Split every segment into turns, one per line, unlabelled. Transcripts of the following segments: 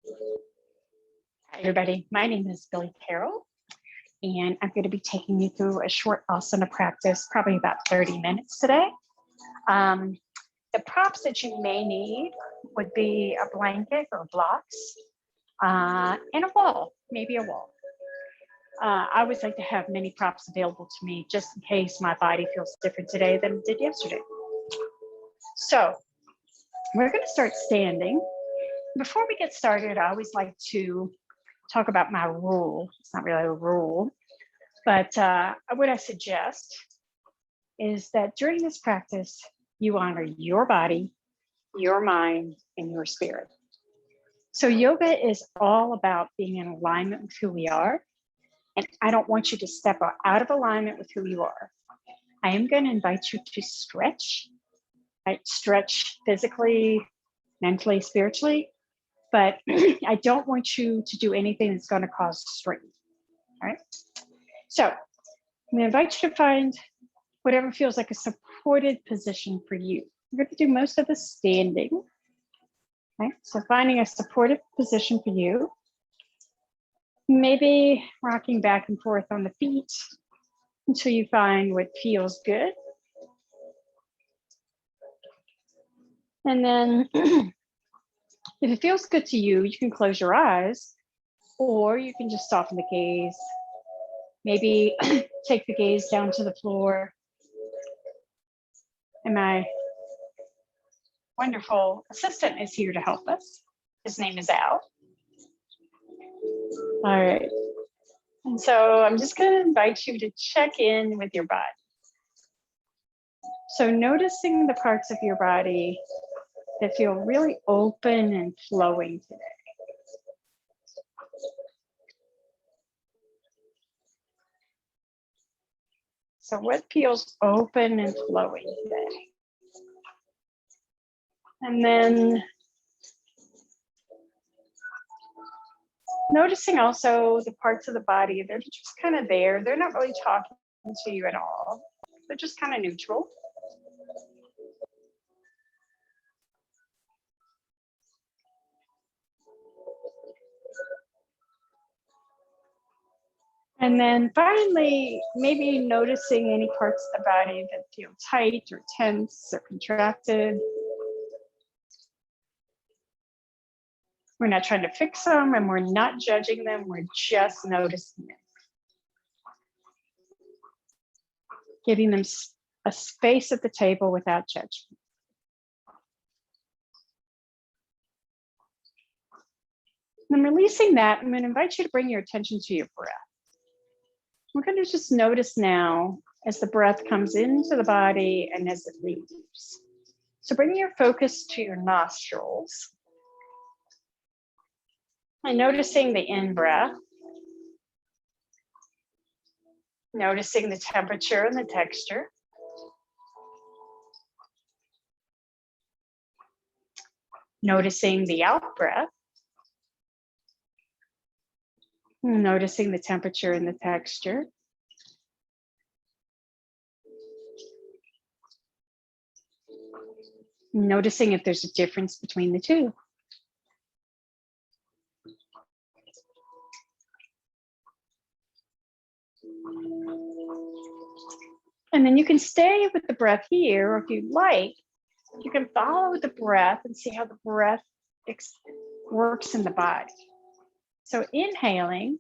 Hi, everybody. My name is Billy Carroll, and I'm going to be taking you through a short asana practice, probably about 30 minutes today. The props that you may need would be a blanket or blocks and a wall, maybe a wall. I always like to have many props available to me just in case my body feels different today than it did yesterday. So we're going to start standing. Before we get started, I always like to talk about my rule. It's not really a rule, but what I suggest is that during this practice, you honor your body, your mind, and your spirit. So yoga is all about being in alignment with who we are. And I don't want you to step out of alignment with who you are. I am going to invite you to stretch, right? Stretch physically, mentally, spiritually. But I don't want you to do anything that's going to cause strain, all right? So I'm going to invite you to find whatever feels like a supported position for you. We're going to do most of the standing, right? So finding a supportive position for you. Maybe rocking back and forth on the feet until you find what feels good. And then if it feels good to you, you can close your eyes, or you can just soften the gaze. Maybe take the gaze down to the floor. And my wonderful assistant is here to help us. His name is Al. All right. And so I'm just going to invite you to check in with your body. So noticing the parts of your body that feel really open and flowing today. So what feels open and flowing today? And then noticing also the parts of the body, they're just kind of there. They're not really talking to you at all. They're just kind of neutral. And then finally, maybe noticing any parts of the body that feel tight or tense or contracted. We're not trying to fix them and we're not judging them. We're just noticing them. Giving them a space at the table without judgment. And releasing that, I'm going to invite you to bring your attention to your breath. We're going to just notice now as the breath comes into the body and as it leaves. So bring your focus to your nostrils. And noticing the in-breath. Noticing the temperature and the texture. Noticing the out-breath. Noticing the temperature and the texture. Noticing if there's a difference between the two. And then you can stay with the breath here, or if you like, you can follow the breath and see how the breath works in the body. So inhaling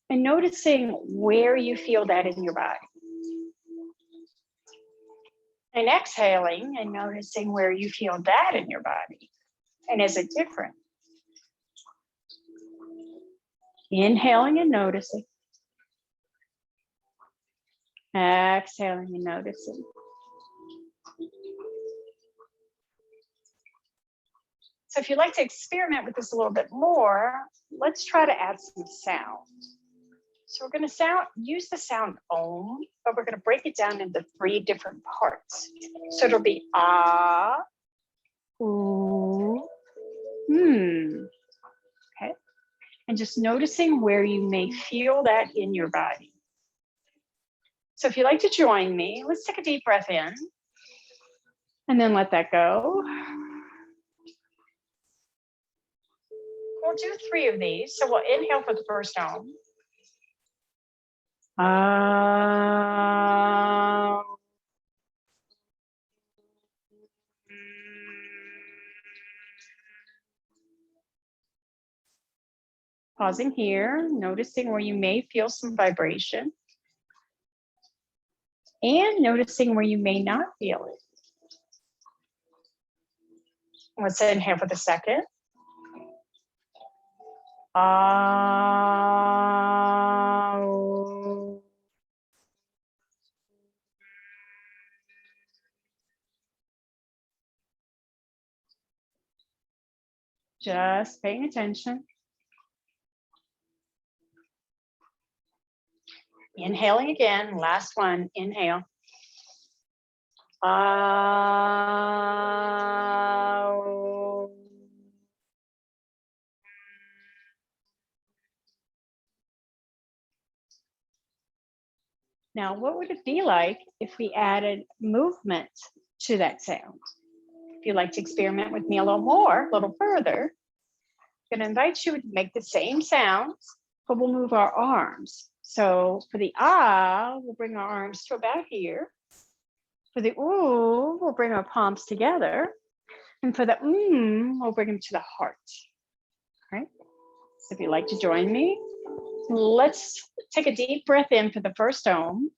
and noticing where you feel that in your body. And exhaling and noticing where you feel that in your body. And is it different? Inhaling and noticing. Exhaling and noticing. So if you'd like to experiment with this a little bit more, let's try to add some sound. So we're going to use the sound Om, but we're going to break it down into 3 different parts. So it'll be ah, ooh, okay? And just noticing where you may feel that in your body. So if you'd like to join me, let's take a deep breath in and then let that go. we'll do 3 of these. So we'll inhale for the first ohm. Pausing here, noticing where you may feel some vibration. And noticing where you may not feel it. Let's inhale for the second. Just paying attention. Inhaling again, last one, inhale. Now, what would it be like if we added movement to that sound? If you'd like to experiment with me a little more, a little further, I'm going to invite you to make the same sounds, but we'll move our arms. So for the ah, we'll bring our arms to about here. For the ooh, we'll bring our palms together. And for the we'll bring them to the heart. All right. So if you'd like to join me, let's take a deep breath in for the first ohm.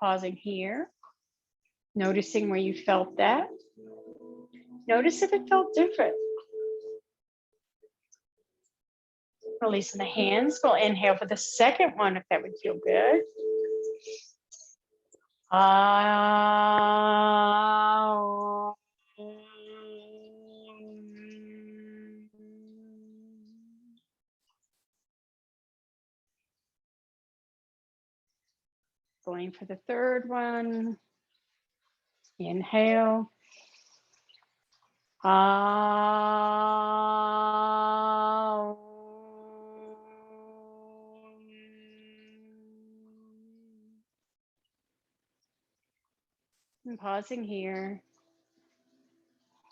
Pausing here, noticing where you felt that. Notice if it felt different. Releasing the hands, we'll inhale for the second one if that would feel good. Going for the third one. Inhale. And pausing here.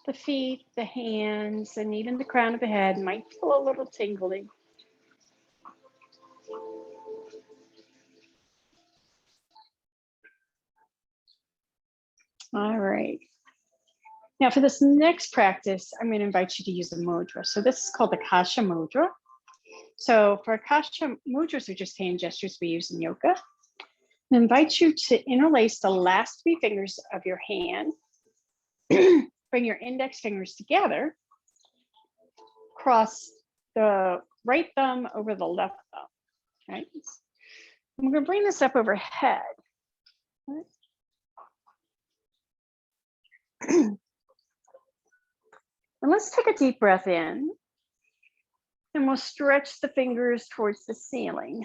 The feet, the hands, and even the crown of the head might feel a little tingly. All right. Now for this next practice, I'm going to invite you to use a mudra. So this is called the Kasha mudra. So for Kasha mudras are just hand gestures we use in yoga. I invite you to interlace the last 3 fingers of your hand. Bring your index fingers together. Cross the right thumb over the left thumb. Right? I'm going to bring this up overhead. Right? And let's take a deep breath in. And we'll stretch the fingers towards the ceiling.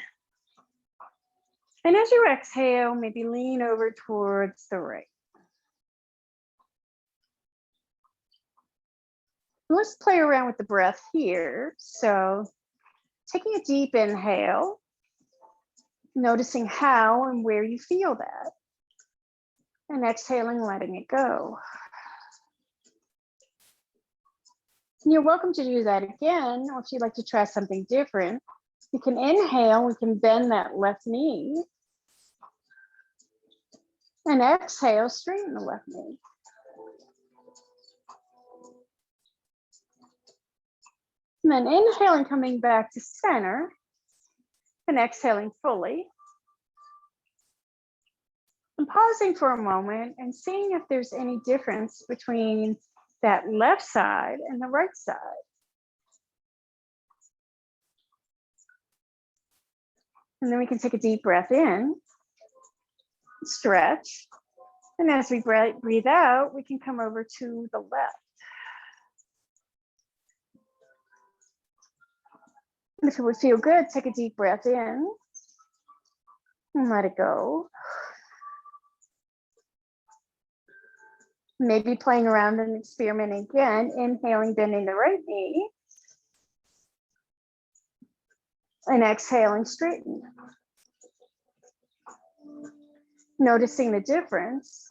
And as you exhale, maybe lean over towards the right. Let's play around with the breath here. So taking a deep inhale, noticing how and where you feel that. And exhaling, letting it go. And you're welcome to do that again, or if you'd like to try something different, you can inhale, we can bend that left knee. And exhale, straighten the left knee. And then inhaling, coming back to center, and exhaling fully. And pausing for a moment and seeing if there's any difference between that left side and the right side. And then we can take a deep breath in, stretch. And as we breathe out, we can come over to the left. And if it would feel good, take a deep breath in and let it go. Maybe playing around and experimenting again, inhaling, bending the right knee. And exhaling, straighten. Noticing the difference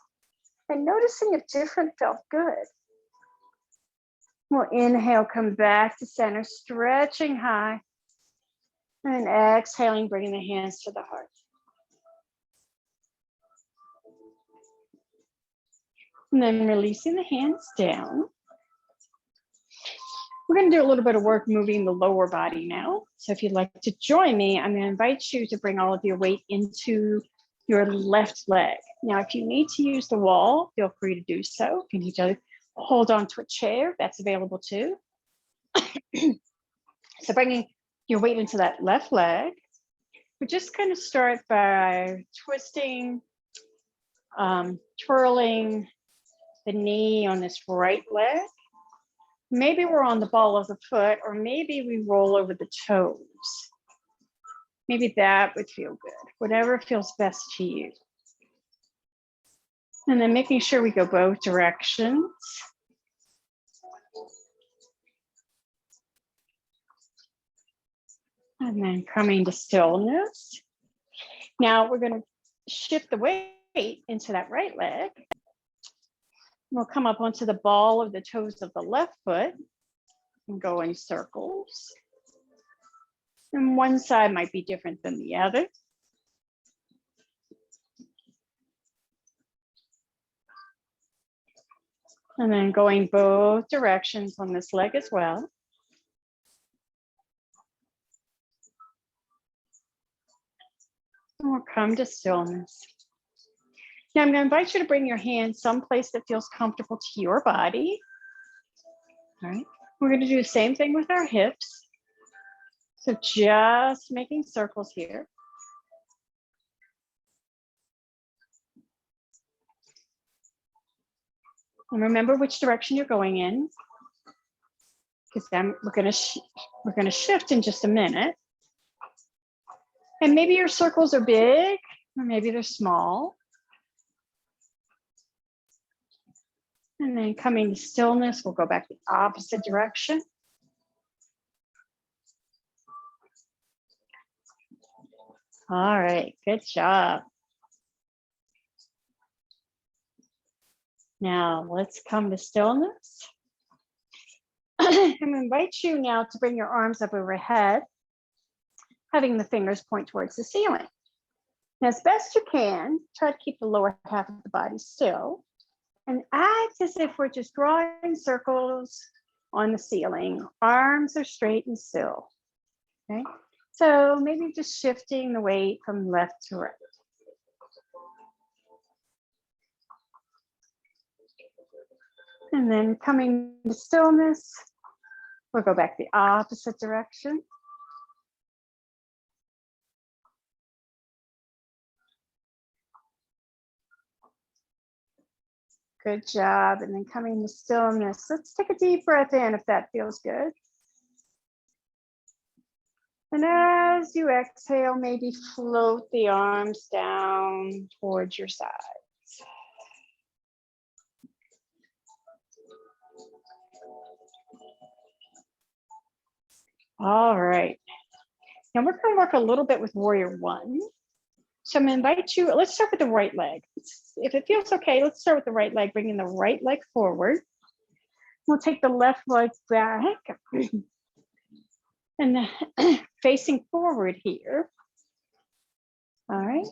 and noticing if different felt good. We'll inhale, come back to center, stretching high. And exhaling, bringing the hands to the heart. And then releasing the hands down. We're going to do a little bit of work moving the lower body now. So if you'd like to join me, I'm going to invite you to bring all of your weight into your left leg. Now, if you need to use the wall, feel free to do so. If you need to hold on to a chair, that's available too. So bringing your weight into that left leg. We're just going to start by twisting, twirling the knee on this right leg. Maybe we're on the ball of the foot, or maybe we roll over the toes. Maybe that would feel good, whatever feels best to you. And then making sure we go both directions. And then coming to stillness. Now we're going to shift the weight into that right leg. We'll come up onto the ball of the toes of the left foot and go in circles. And one side might be different than the other. And then going both directions on this leg as well. And we'll come to stillness. Now I'm going to invite you to bring your hands someplace that feels comfortable to your body. All right. We're going to do the same thing with our hips. So just making circles here. And remember which direction you're going in, because then we're going to shift in just a minute. And maybe your circles are big, or maybe they're small. And then coming to stillness, we'll go back the opposite direction. All right, good job. Now let's come to stillness. I'm going to invite you now to bring your arms up overhead, having the fingers point towards the ceiling. Now, as best you can, try to keep the lower half of the body still. And act as if we're just drawing circles on the ceiling. Arms are straight and still. Okay. So maybe just shifting the weight from left to right. And then coming to stillness, we'll go back the opposite direction. Good job. And then coming to stillness. Let's take a deep breath in if that feels good. And as you exhale, maybe float the arms down towards your sides. All right. Now we're going to work a little bit with Warrior One. So I'm going to invite you, let's start with the right leg. If it feels okay, let's start with the right leg, bringing the right leg forward. We'll take the left leg back and then facing forward here. All right.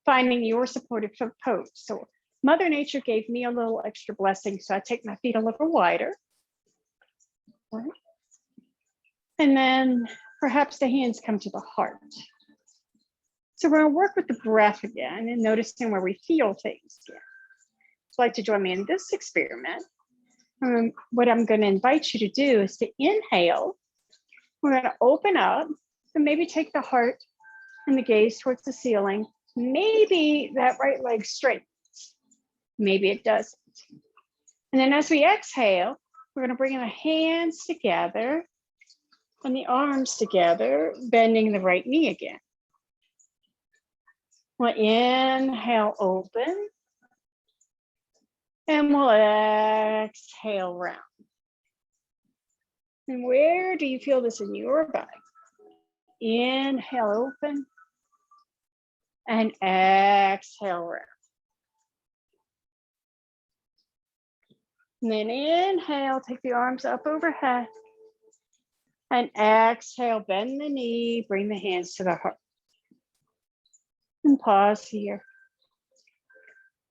Finding your supportive pose. So Mother Nature gave me a little extra blessing, so I take my feet a little wider. All right. And then perhaps the hands come to the heart. So we're going to work with the breath again and noticing where we feel things here. So I'd like to join me in this experiment. What I'm going to invite you to do is to inhale. We're going to open up and maybe take the heart and the gaze towards the ceiling. Maybe that right leg straightens. Maybe it doesn't. And then as we exhale, we're going to bring the hands together and the arms together, bending the right knee again. We'll inhale, open, and we'll exhale, round. And where do you feel this in your body? Inhale, open. And exhale, round. And then inhale, take the arms up overhead. And exhale, bend the knee, bring the hands to the heart. And pause here.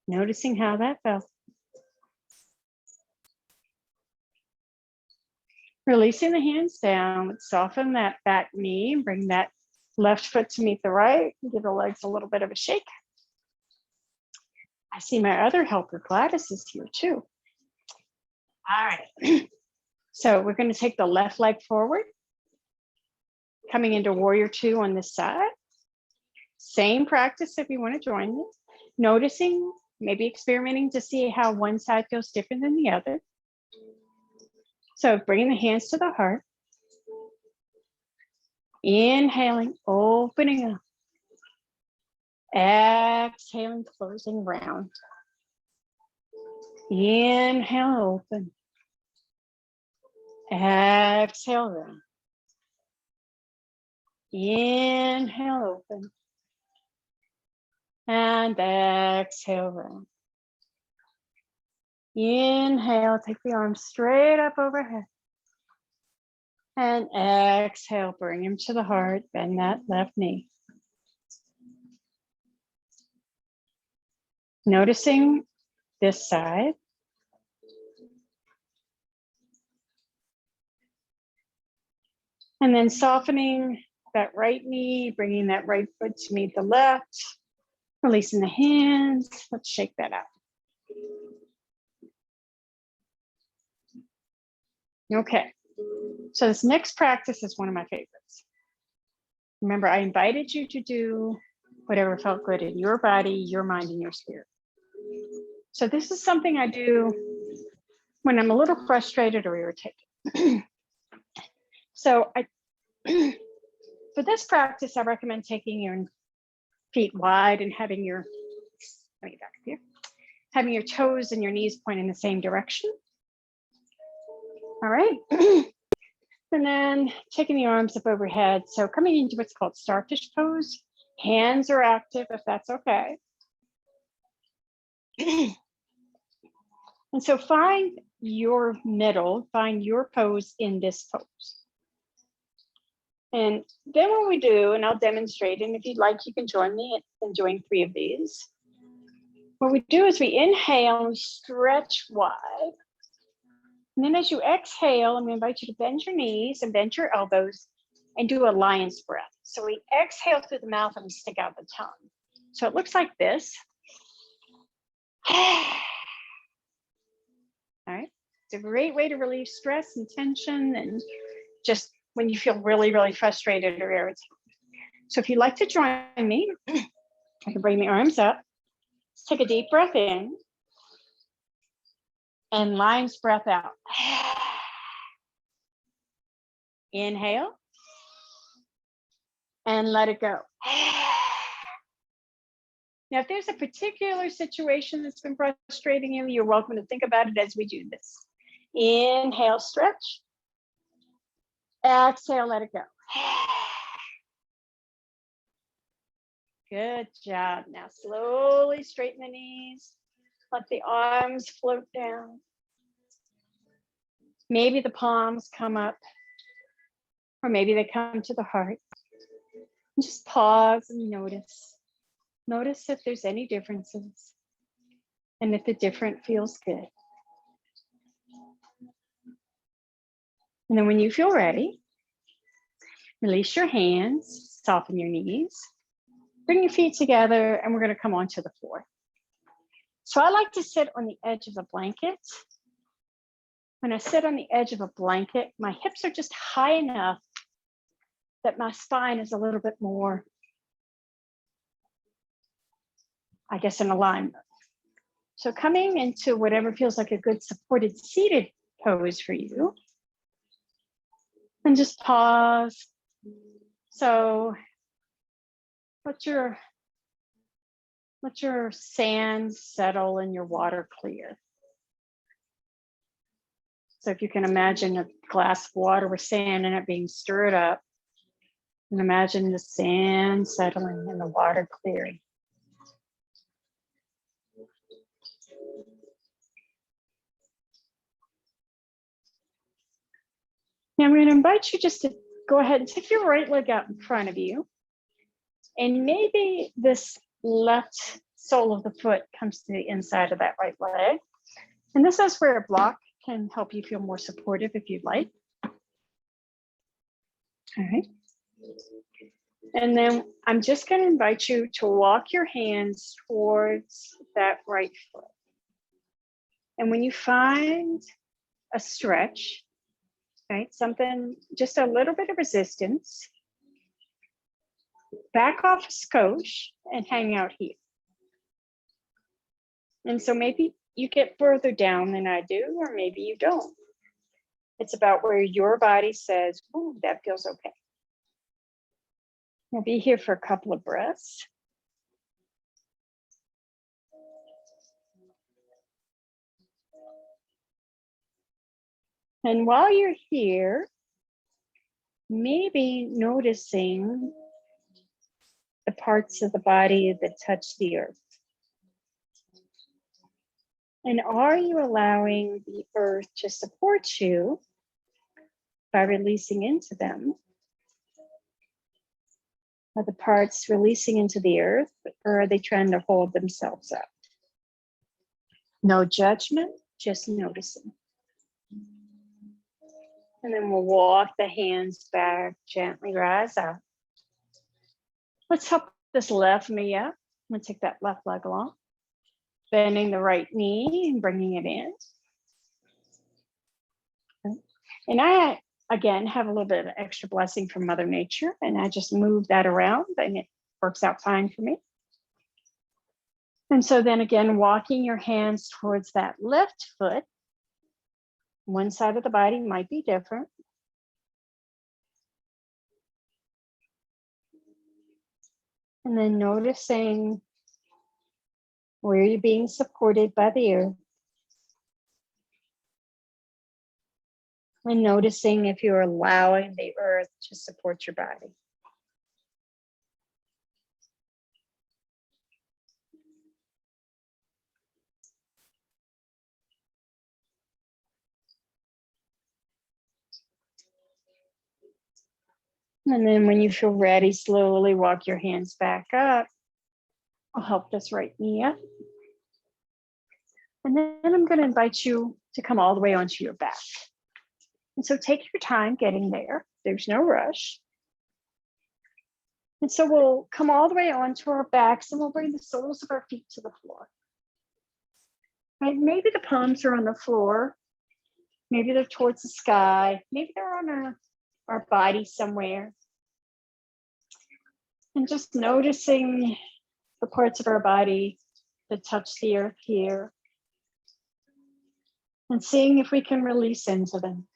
Noticing how that felt. Releasing the hands down, soften that back knee, bring that left foot to meet the right, give the legs a little bit of a shake. I see my other helper, Gladys, is here too. All right. So we're going to take the left leg forward, coming into warrior two on this side. Same practice if you want to join me. Noticing, maybe experimenting to see how one side feels different than the other. So bringing the hands to the heart. Inhaling, opening up. Exhaling, closing round. Inhale, open. Exhale, round. Inhale, open. And exhale, round. Inhale, take the arms straight up overhead. And exhale, bring him to the heart, bend that left knee. Noticing this side. And then softening that right knee, bringing that right foot to meet the left, releasing the hands. Let's shake that out. Okay, so this next practice is one of my favorites. Remember, I invited you to do whatever felt good in your body, your mind, and your spirit. So this is something I do when I'm a little frustrated or irritated. So for this practice, I recommend taking your feet wide and having your, let me back up here, having your toes and your knees point in the same direction. All right. And then taking the arms up overhead. So coming into what's called starfish pose. Hands are active if that's okay. And so find your middle, find your pose in this pose. And then what we do, and I'll demonstrate, and if you'd like, you can join me in doing 3 of these. What we do is we inhale and stretch wide. And then as you exhale, I'm going to invite you to bend your knees and bend your elbows and do a lion's breath. So we exhale through the mouth and we stick out the tongue. So it looks like this. All right. It's a great way to relieve stress and tension and just when you feel really, really frustrated or irritated. So if you'd like to join me, I can bring the arms up. Take a deep breath in. And lion's breath out. Inhale. And let it go. Now, if there's a particular situation that's been frustrating you, you're welcome to think about it as we do this. Inhale, stretch. Exhale, let it go. Good job. Now, slowly straighten the knees. Let the arms float down. Maybe the palms come up, or maybe they come to the heart. And just pause and notice. Notice if there's any differences and if the different feels good. And then when you feel ready, release your hands, soften your knees, bring your feet together, and we're going to come onto the floor. So I like to sit on the edge of a blanket. When I sit on the edge of a blanket, my hips are just high enough that my spine is a little bit more, I guess, in alignment. So coming into whatever feels like a good supported seated pose for you. And just pause. So let your sand settle and your water clear. So if you can imagine a glass of water with sand in it being stirred up, And imagine the sand settling and the water clearing. Now I'm going to invite you just to go ahead and take your right leg out in front of you. And maybe this left sole of the foot comes to the inside of that right leg. And this is where a block can help you feel more supportive if you'd like. All right. And then I'm just going to invite you to walk your hands towards that right foot. And when you find a stretch, right, something, just a little bit of resistance, back off a skosh and hang out here. And so maybe you get further down than I do, or maybe you don't. It's about where your body says, oh, that feels okay. We'll be here for a couple of breaths. And while you're here, maybe noticing the parts of the body that touch the earth. And are you allowing the earth to support you by releasing into them? Are the parts releasing into the earth, or are they trying to hold themselves up? No judgment, just noticing. And then we'll walk the hands back, gently rise up. Let's help this left knee up. I'm going to take that left leg along. Bending the right knee and bringing it in. Okay. And I, again, have a little bit of extra blessing from Mother Nature, and I just move that around, and it works out fine for me. And so then again, walking your hands towards that left foot. One side of the body might be different. And then noticing where you're being supported by the earth. And noticing if you're allowing the earth to support your body. And then when you feel ready, slowly walk your hands back up. I'll help this right knee up. And then I'm going to invite you to come all the way onto your back. And so take your time getting there. There's no rush. And so we'll come all the way onto our backs, and we'll bring the soles of our feet to the floor. Right? Maybe the palms are on the floor. Maybe they're towards the sky. Maybe they're on our body somewhere. And just noticing the parts of our body that touch the earth here. And seeing if we can release into them.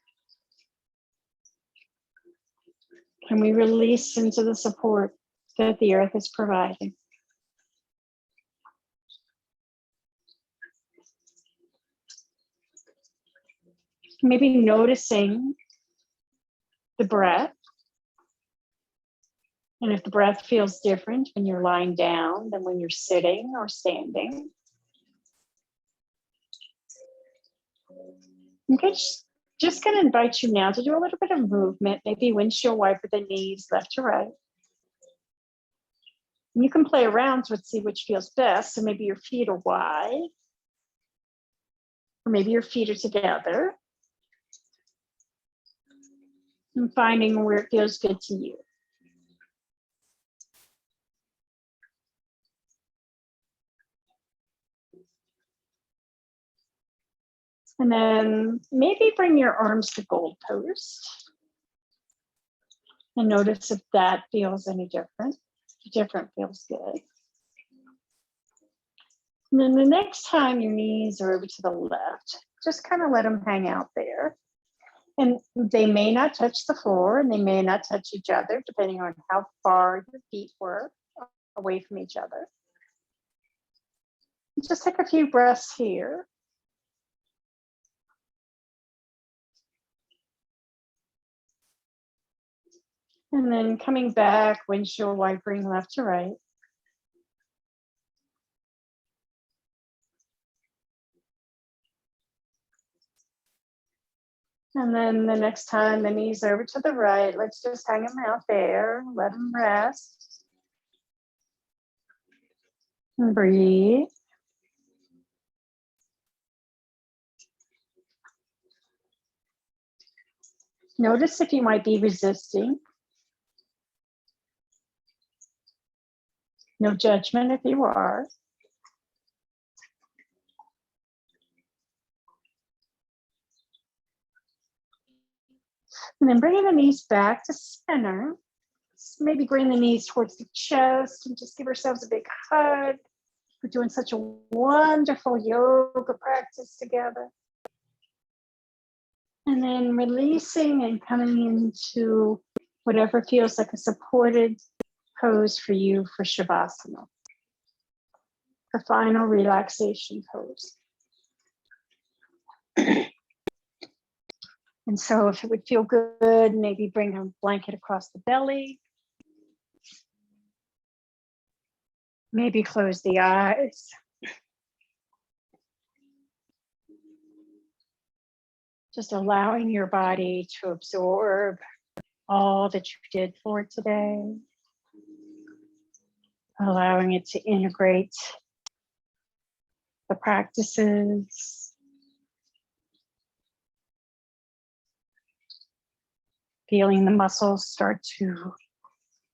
Can we release into the support that the earth is providing? Maybe noticing the breath. And if the breath feels different when you're lying down than when you're sitting or standing. Okay, just going to invite you now to do a little bit of movement, maybe windshield wiper the knees left to right. And you can play around to see which feels best. So maybe your feet are wide, or maybe your feet are together. And finding where it feels good to you. And then maybe bring your arms to goalpost. And notice if that feels any different. Different feels good. And then the next time your knees are over to the left, just kind of let them hang out there. And they may not touch the floor, and they may not touch each other, depending on how far your feet were away from each other. Just take a few breaths here. And then coming back, windshield wipering left to right. And then the next time, the knees over to the right. Let's just hang them out there. Let them rest. And breathe. Notice if you might be resisting. No judgment if you are. And then bringing the knees back to center. Maybe bring the knees towards the chest and just give ourselves a big hug. We're doing such a wonderful yoga practice together. And then releasing and coming into whatever feels like a supported pose for you for Shavasana, for final relaxation pose. And so if it would feel good, maybe bring a blanket across the belly. Maybe close the eyes. Just allowing your body to absorb all that you did for today. Allowing it to integrate the practices. Feeling the muscles start to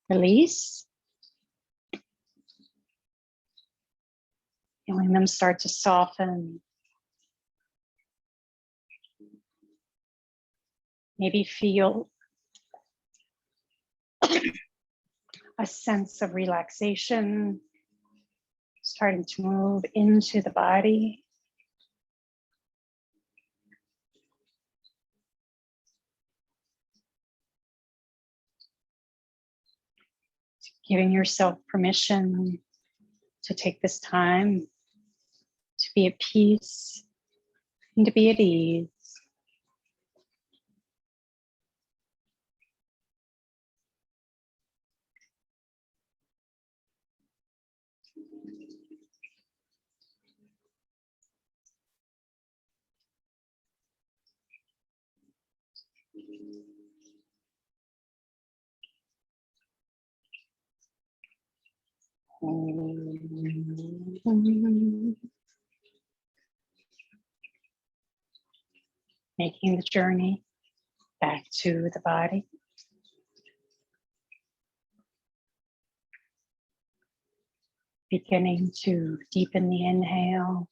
release. Feeling them start to soften. Maybe feel a sense of relaxation starting to move into the body. Giving yourself permission to take this time to be at peace and to be at ease. Making the journey back to the body. Beginning to deepen the inhale,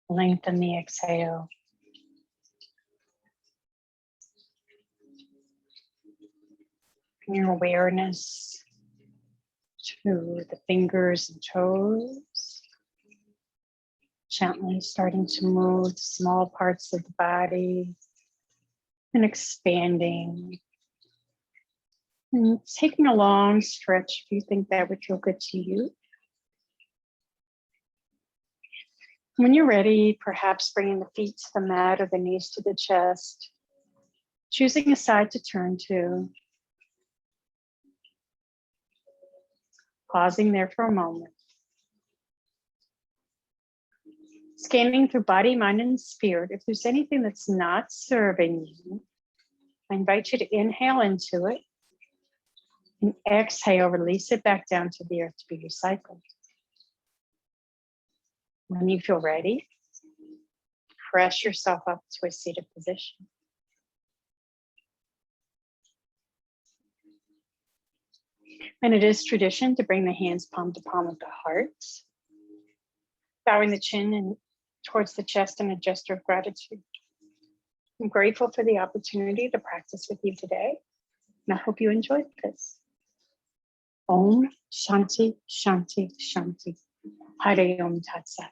lengthen the exhale. Bring your awareness to the fingers and toes. Gently starting to move the small parts of the body and expanding. And taking a long stretch if you think that would feel good to you. When you're ready, perhaps bringing the feet to the mat or the knees to the chest. Choosing a side to turn to. Pausing there for a moment. Scanning through body, mind, and spirit. If there's anything that's not serving you, I invite you to inhale into it and exhale, release it back down to the earth to be recycled. When you feel ready, press yourself up to a seated position. And it is tradition to bring the hands palm to palm of the heart, bowing the chin and towards the chest in a gesture of gratitude. I'm grateful for the opportunity to practice with you today, and I hope you enjoyed this. Om Shanti Shanti Shanti. Hare Om Tat Sat.